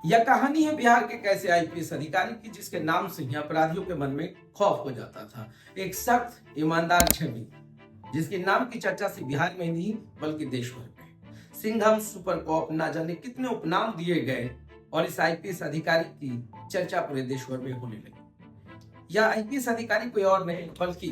यह कहानी है बिहार के कैसे आईपीएस अधिकारी की जिसके नाम से ही अपराधियों के मन में खौफ हो जाता था। एक सख्त ईमानदार छवि जिसके नाम की चर्चा से बिहार में नहीं बल्कि देश भर में सिंघम, सुपर कॉप, ना जाने कितने उपनाम दिए गए और इस आईपीएस अधिकारी की चर्चा पूरे देश भर में होने लगी। यह आईपीएस अधिकारी कोई और नहीं बल्कि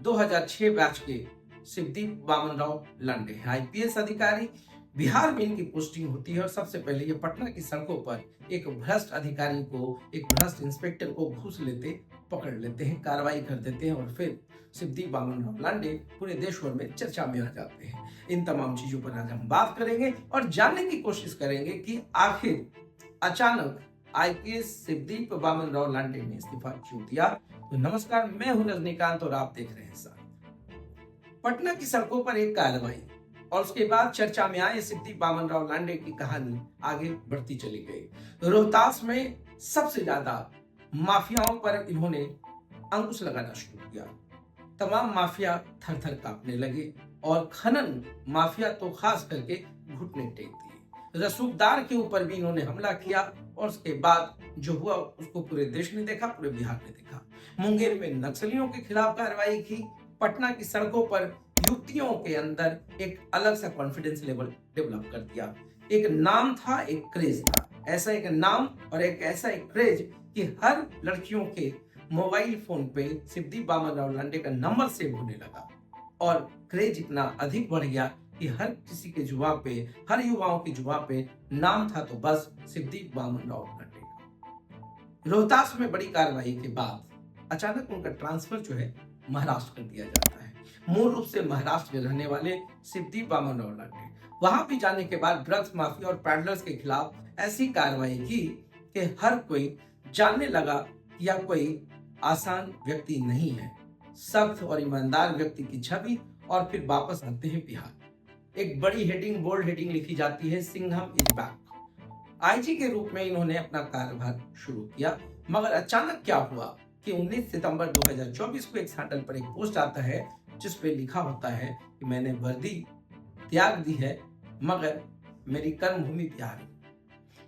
2006 बैच के शिवदीप वामन राव लांडे है। आईपीएस अधिकारी बिहार में इनकी पोस्टिंग होती है और सबसे पहले ये पटना की सड़कों पर एक भ्रष्ट अधिकारी को, एक भ्रष्ट इंस्पेक्टर को घूस लेते, पकड़ लेते हैं, कार्रवाई कर देते हैं और फिर शिवदीप वामन राव लांडे पूरे देश भर में चर्चा में आ जाते हैं। इन तमाम चीजों पर आज हम बात करेंगे और जानने की कोशिश करेंगे कि आखिर अचानक आईपीएस शिवदीप वामन राव लांडे ने इस्तीफा क्यों दिया। तो नमस्कार, मैं हूं रजनीकांत और आप देख रहे हैं साथ। पटना की सड़कों पर एक कार्रवाई और उसके बाद चर्चा में आए शिवदीप वामन राव लांडे की कहानी आगे बढ़ती चली गई। रोहतास में सबसे ज्यादा माफियाओं पर इन्होंने अंकुश लगाना शुरू किया। तमाम माफिया थर थर कांपने लगे और खनन माफिया तो खास करके घुटने टेक दिए। रसूखदार के ऊपर भी इन्होंने हमला किया और उसके बाद जो हुआ उसको पूरे देश ने देखा, पूरे बिहार ने देखा। मुंगेर में नक्सलियों के खिलाफ कार्रवाई की। पटना की सड़कों पर युवतियों के अंदर एक अलग सा कॉन्फिडेंस लेवल डेवलप कर दिया। एक नाम था, एक क्रेज था, ऐसा एक नाम और एक ऐसा एक क्रेज कि हर लड़कियों के मोबाइल फोन पे शिवदीप वामन राव लांडे का नंबर सेव होने लगा और क्रेज इतना अधिक बढ़ गया कि हर किसी के जुबान पे, हर युवाओं की जुबान पे नाम था तो बस शिवदीप वामन राव लांडे का। रोहतास में बड़ी कार्रवाई के बाद अचानक उनका ट्रांसफर जो है महाराष्ट्र कर दिया जाता है। मूल रूप से महाराष्ट्र में रहने वाले शिवदीप वामन राव लांडे वहां भी जाने के बाद ड्रग्स माफिया और पैडलर्स के खिलाफ ऐसी कार्रवाई की कि हर कोई जानने लगा कि यह कोई आसान व्यक्ति नहीं है, सख्त और ईमानदार व्यक्ति की छवि। और फिर वापस आते हैं बिहार। एक बड़ी हेडिंग, बोल्ड हेडिंग लिखी जाती है, सिंघम इज बैक। आईजी के रूप में इन्होंने अपना कार्यभार शुरू किया। मगर अचानक क्या हुआ कि 19 सितंबर 2024 को एक हैंडल पर एक पोस्ट आता है जिस पे लिखा होता है कि मैंने वर्दी त्याग दी है मगर मेरी कर्मभूमि बिहार है।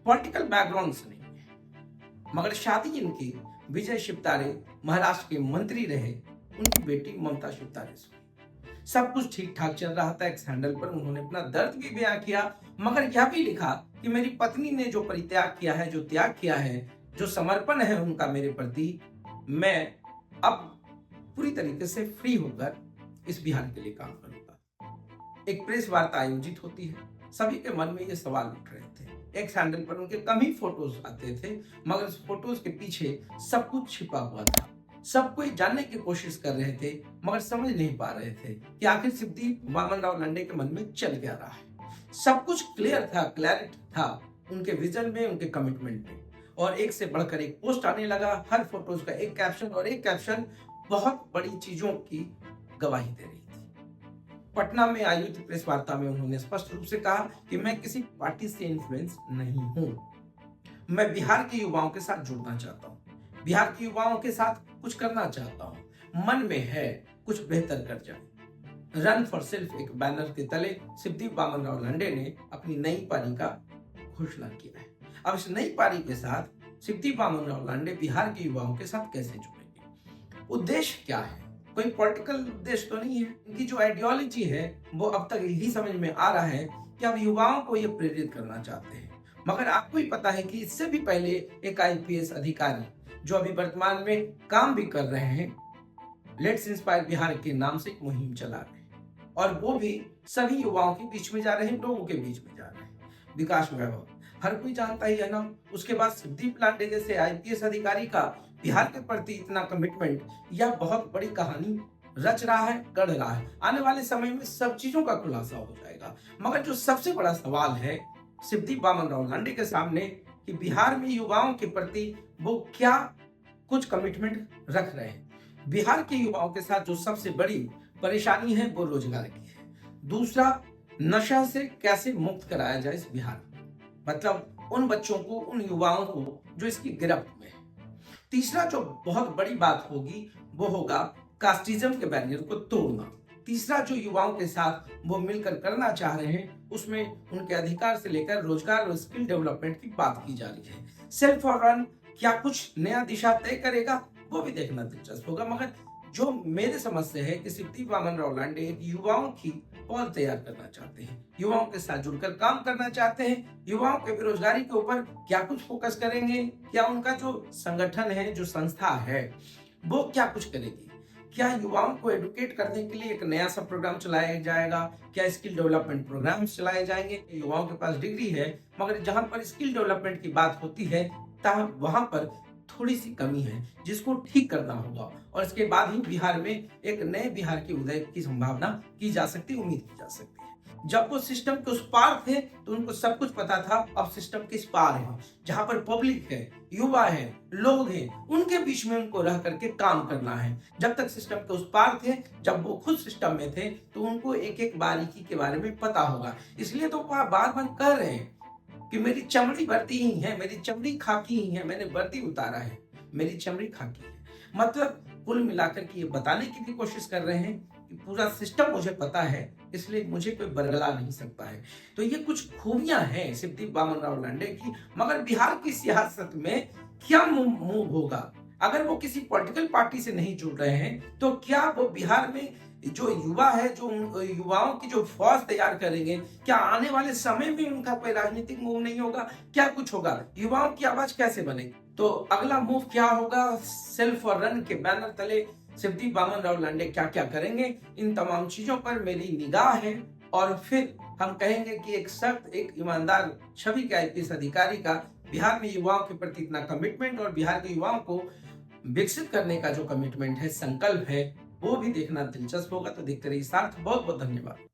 पॉलिटिकल बैकग्राउंड से नहीं है मगर शादी इनकी विजय शिवतारे महाराष्ट्र के मंत्री रहे उनकी बेटी ममता शिवतारे से। सब कुछ ठीक ठाक चल रहा था। एक हैंडल पर उन्होंने अपना दर्द भी बयां किया मगर यह भी लिखा कि मेरी पत्नी ने जो परित्याग किया है, जो त्याग किया है, जो समर्पण है उनका मेरे प्रति, मैं अब पूरी तरीके से फ्री होकर इस बिहार के लिए काम करूंगा। एक प्रेस वार्ता आयोजित होती है। सभी के मन में ये सवाल उठ रहे थे। एक हैंडल पर उनके कम ही फोटोज आते थे मगर उस फोटोज के पीछे सब कुछ छिपा हुआ था। सब कोई जानने की कोशिश कर रहे थे मगर समझ नहीं पा रहे थे कि आखिर शिवदीप वामन राव लांडे के मन में चल क्या रहा है। सब कुछ क्लियर था, क्लैरिटी था उनके विजन में, उनके कमिटमेंट में। और एक से बढ़कर एक पोस्ट आने लगा। हर फोटोज का एक कैप्शन और एक कैप्शन बहुत बड़ी चीजों की गवाही दे रही थी। पटना में आयोजित प्रेस वार्ता में उन्होंने स्पष्ट रूप से कहा कि मैं किसी पार्टी से इन्फ्लुएंस नहीं हूं। मैं बिहार के युवाओं के साथ जुड़ना चाहता हूं, बिहार के युवाओं के साथ कुछ करना चाहता हूं। मन में है कुछ बेहतर कर जाए। रन फॉर सेल्फ एक बैनर के तले शिवदीप वामन राव लांडे ने अपनी नई पारी का घोषणा किया है। अब इस नई पारी के साथ शिवदीप वामन राव लांडे बिहार के युवाओं के साथ कैसे जुड़ेंगे, उद्देश्य क्या है? कोई पॉलिटिकल उद्देश्य तो नहीं है। इनकी जो आइडियोलॉजी है वो अब तक यही समझ में आ रहा है कि अब युवाओं को ये प्रेरित करना चाहते हैं। मगर आपको ही पता है कि इससे भी पहले एक आईपीएस अधिकारी जो अभी वर्तमान में काम भी कर रहे हैं, लेट्स इंस्पायर बिहार के नाम से एक मुहिम चला रहे हैं और वो भी सभी युवाओं के बीच में जा रहे हैं, लोगों के बीच में जा रहे हैं। विकास वैभव हर कोई जानता ही है ना। उसके बाद शिवदीप लांडे जैसे आईपीएस अधिकारी का बिहार के प्रति इतना कमिटमेंट, यह बहुत बड़ी कहानी रच रहा है, गढ़ रहा है। आने वाले समय में सब चीजों का खुलासा हो जाएगा। मगर जो सबसे बड़ा सवाल है शिवदीप वामन राव लांडे के सामने कि बिहार में युवाओं के प्रति वो क्या कुछ कमिटमेंट रख रहे हैं। बिहार के युवाओं के साथ जो सबसे बड़ी परेशानी है वो रोजगार की है। दूसरा, नशा से कैसे मुक्त कराया जाए इस बिहार में, मतलब उन बच्चों को, उन युवाओं को जो इसकी गिरफ्त में है। तीसरा जो बहुत बड़ी बात होगी वो होगा कास्टिज्म के बैरियर को तोड़ना। तीसरा जो युवाओं के साथ वो मिलकर करना चाह रहे हैं, उसमें उनके अधिकार से लेकर रोजगार और स्किल डेवलपमेंट की बात की जा रही है। सेल्फ और रन क्या कुछ नया दिशा तय करेगा, वो भी देखना दिलचस्प होगा। मगर जो मेरे समझ से है कि सिद्धि वामन राव लांडे एक युवाओं की पॉल तैयार करना चाहते हैं, युवाओं के साथ जुड़कर काम करना चाहते हैं, युवाओं के बेरोजगारी के ऊपर क्या कुछ फोकस करेंगे, क्या उनका जो संगठन है, जो संस्था है, वो क्या कुछ करेगी, क्या युवाओं को एडुकेट करने के लिए एक नया सा प्रोग्राम चलाया जाएगा, क्या स्किल डेवलपमेंट प्रोग्राम चलाए जाएंगे। युवाओं के पास डिग्री है, मगर जहां पर स्किल डेवलपमेंट की बात होती है वहां पर थोड़ी सी कमी है, जिसको ठीक करना होगा। और इसके बाद ही बिहार में एक नए बिहार के उदय की संभावना की जा सकती है, उम्मीद की जा सकती है। जब वो सिस्टम के उस पार थे तो उनको सब कुछ पता था, अब सिस्टम के इस पार है, जहां पर पब्लिक है, युवा है, लोग हैं, उनके बीच में उनको रह करके काम करना है। जब तक सिस्टम के उस पार थे, जब वो खुद सिस्टम में थे, तो उनको एक एक बारीकी के बारे में पता होगा। इसलिए तो बार बार कह रहे हैं कि मेरी चमड़ी वर्दी ही है, मेरी चमड़ी खाकी ही है, मैंने वर्दी उतारा है, मेरी चमड़ी खाकी है। मतलब कुल मिलाकर के ये बताने की भी कोशिश कर रहे हैं कि पूरा सिस्टम मुझे पता है, इसलिए मुझे कोई बरगला नहीं सकता है। तो ये कुछ खूबियां हैं सिद्धि वामन राव लांडे की। मगर बिहार की सियासत में क्या मूव होगा, अगर वो किसी पॉलिटिकल पार्टी से नहीं जुड़ रहे हैं, तो क्या वो बिहार में जो युवा है, जो युवाओं की जो फौज तैयार करेंगे, क्या आने वाले समय में उनका कोई राजनीतिक मूव नहीं होगा, क्या कुछ होगा, युवाओं की आवाज कैसे बनेगी। तो अगला मूव क्या होगा, सेल्फ और रन के बैनर तले सिद्धि वामन राव लांडे क्या क्या करेंगे, इन तमाम चीजों पर मेरी निगाह है। और फिर हम कहेंगे कि एक सख्त, एक ईमानदार छवि के आईपीएस अधिकारी का बिहार में युवाओं के प्रति इतना कमिटमेंट और बिहार के युवाओं को विकसित करने का जो कमिटमेंट है, संकल्प है, वो भी देखना दिलचस्प होगा। तो देखते रहिए सार्थ। बहुत बहुत धन्यवाद।